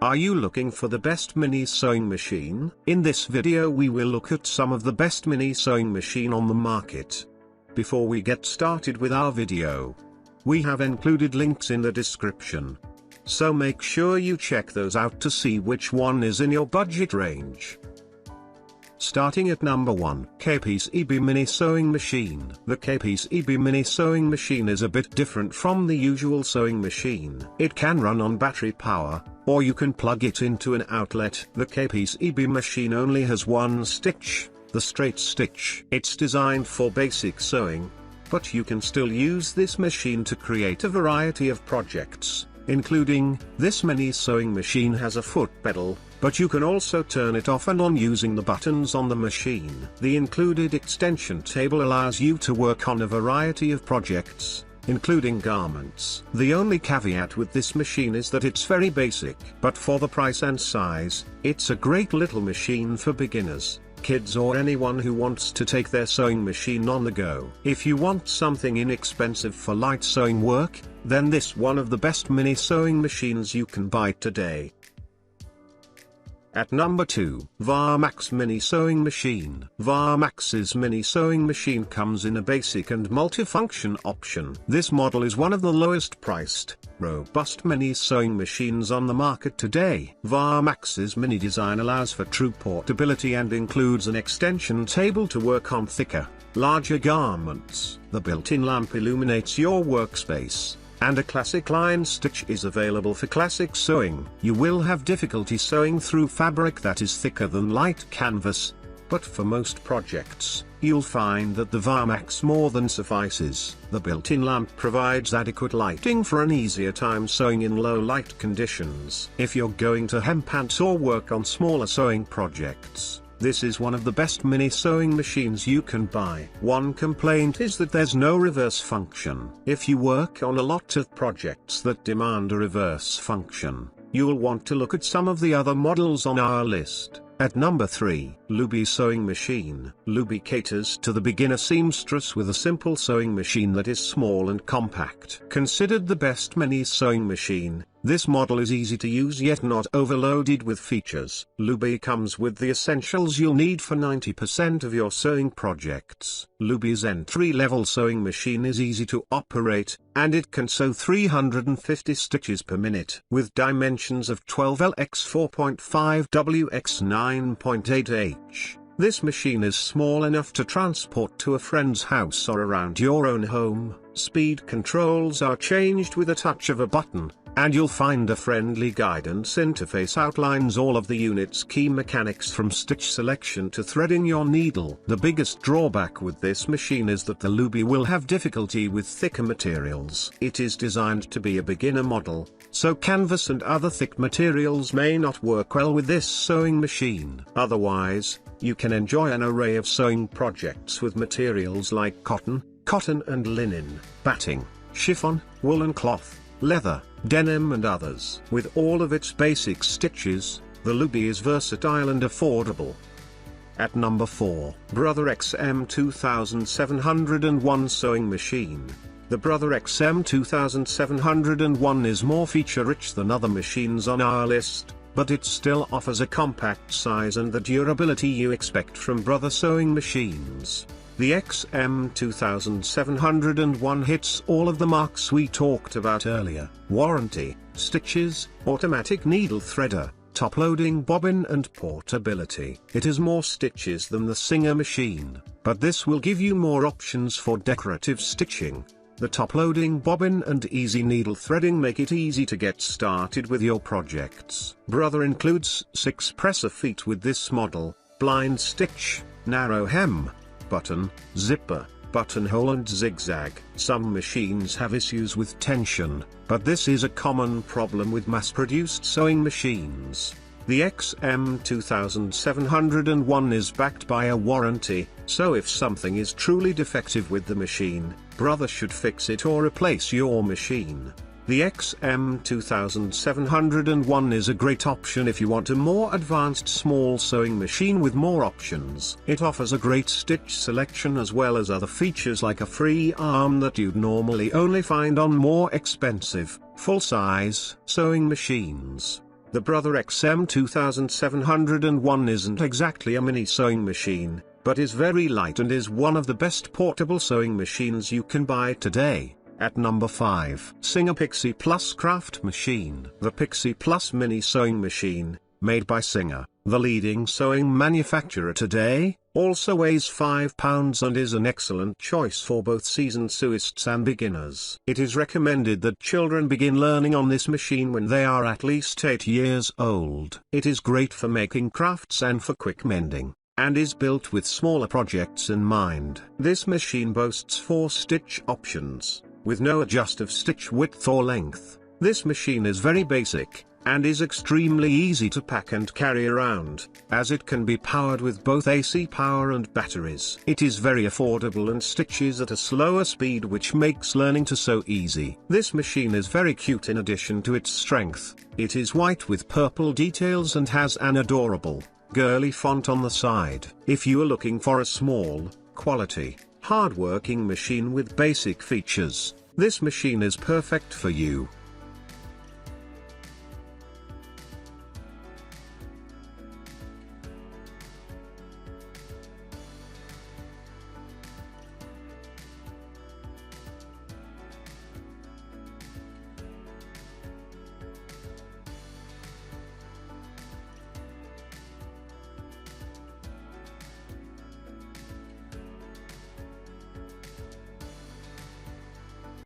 Are you looking for the best mini sewing machine? In this video we will look at some of the best mini sewing machine on the market. Before we get started with our video, we have included links in the description. So make sure you check those out to see which one is in your budget range. Starting at number 1, KPCB Mini Sewing Machine. The KPCB Mini Sewing Machine is a bit different from the usual sewing machine. It can run on battery power, or you can plug it into an outlet. The KPCB machine only has one stitch, the straight stitch. It's designed for basic sewing, but you can still use this machine to create a variety of projects, including, this mini sewing machine has a foot pedal, but you can also turn it off and on using the buttons on the machine. The included extension table allows you to work on a variety of projects, including garments. The only caveat with this machine is that it's very basic, but for the price and size, it's a great little machine for beginners, kids or anyone who wants to take their sewing machine on the go. If you want something inexpensive for light sewing work, then this one of the best mini sewing machines you can buy today. At number 2, Varmax Mini Sewing Machine. Varmax's mini sewing machine comes in a basic and multifunction option. This model is one of the lowest priced, robust mini sewing machines on the market today. Varmax's mini design allows for true portability and includes an extension table to work on thicker, larger garments. The built-in lamp illuminates your workspace, and a classic line stitch is available for classic sewing. You will have difficulty sewing through fabric that is thicker than light canvas, but for most projects, you'll find that the Varmax more than suffices. The built-in lamp provides adequate lighting for an easier time sewing in low light conditions. If you're going to hem pants or work on smaller sewing projects, this is one of the best mini sewing machines you can buy. One complaint is that there's no reverse function. If you work on a lot of projects that demand a reverse function, you'll want to look at some of the other models on our list. At number 3, Luby Sewing Machine. Luby caters to the beginner seamstress with a simple sewing machine that is small and compact. Considered the best mini sewing machine, this model is easy to use yet not overloaded with features. Luby comes with the essentials you'll need for 90% of your sewing projects. Luby's entry-level sewing machine is easy to operate, and it can sew 350 stitches per minute. With dimensions of 12L x 4.5 W x 9.8 H. This machine is small enough to transport to a friend's house or around your own home. Speed controls are changed with a touch of a button, and you'll find a friendly guidance interface outlines all of the unit's key mechanics from stitch selection to threading your needle. The biggest drawback with this machine is that the Luby will have difficulty with thicker materials. It is designed to be a beginner model, so canvas and other thick materials may not work well with this sewing machine. Otherwise, you can enjoy an array of sewing projects with materials like cotton and linen, batting, chiffon, woolen cloth, leather, denim and others. With all of its basic stitches, the Luby is versatile and affordable. At number 4, Brother XM 2701 Sewing Machine. The Brother XM 2701 is more feature-rich than other machines on our list, but it still offers a compact size and the durability you expect from Brother sewing machines. The XM 2701 hits all of the marks we talked about earlier: warranty, stitches, automatic needle threader, top-loading bobbin and portability. It has more stitches than the Singer machine, but this will give you more options for decorative stitching. The top-loading bobbin and easy needle threading make it easy to get started with your projects. Brother includes 6 presser feet with this model: blind stitch, narrow hem, button, zipper, buttonhole and zigzag. Some machines have issues with tension, but this is a common problem with mass-produced sewing machines. The XM 2701 is backed by a warranty, so if something is truly defective with the machine, Brother should fix it or replace your machine. The XM 2701 is a great option if you want a more advanced small sewing machine with more options. It offers a great stitch selection as well as other features like a free arm that you'd normally only find on more expensive, full-size sewing machines. The Brother XM 2701 isn't exactly a mini sewing machine, but is very light and is one of the best portable sewing machines you can buy today. At number 5. Singer Pixie-Plus Craft Machine. The Pixie-Plus mini sewing machine, made by Singer, the leading sewing manufacturer today, also weighs 5 pounds and is an excellent choice for both seasoned sewists and beginners. It is recommended that children begin learning on this machine when they are at least 8 years old. It is great for making crafts and for quick mending, and is built with smaller projects in mind. This machine boasts 4 stitch options, with no adjust of stitch width or length. This machine is very basic, and is extremely easy to pack and carry around, as it can be powered with both AC power and batteries. It is very affordable and stitches at a slower speed, which makes learning to sew easy. This machine is very cute in addition to its strength. It is white with purple details and has an adorable, girly font on the side. If you are looking for a small, quality, hard-working machine with basic features, this machine is perfect for you.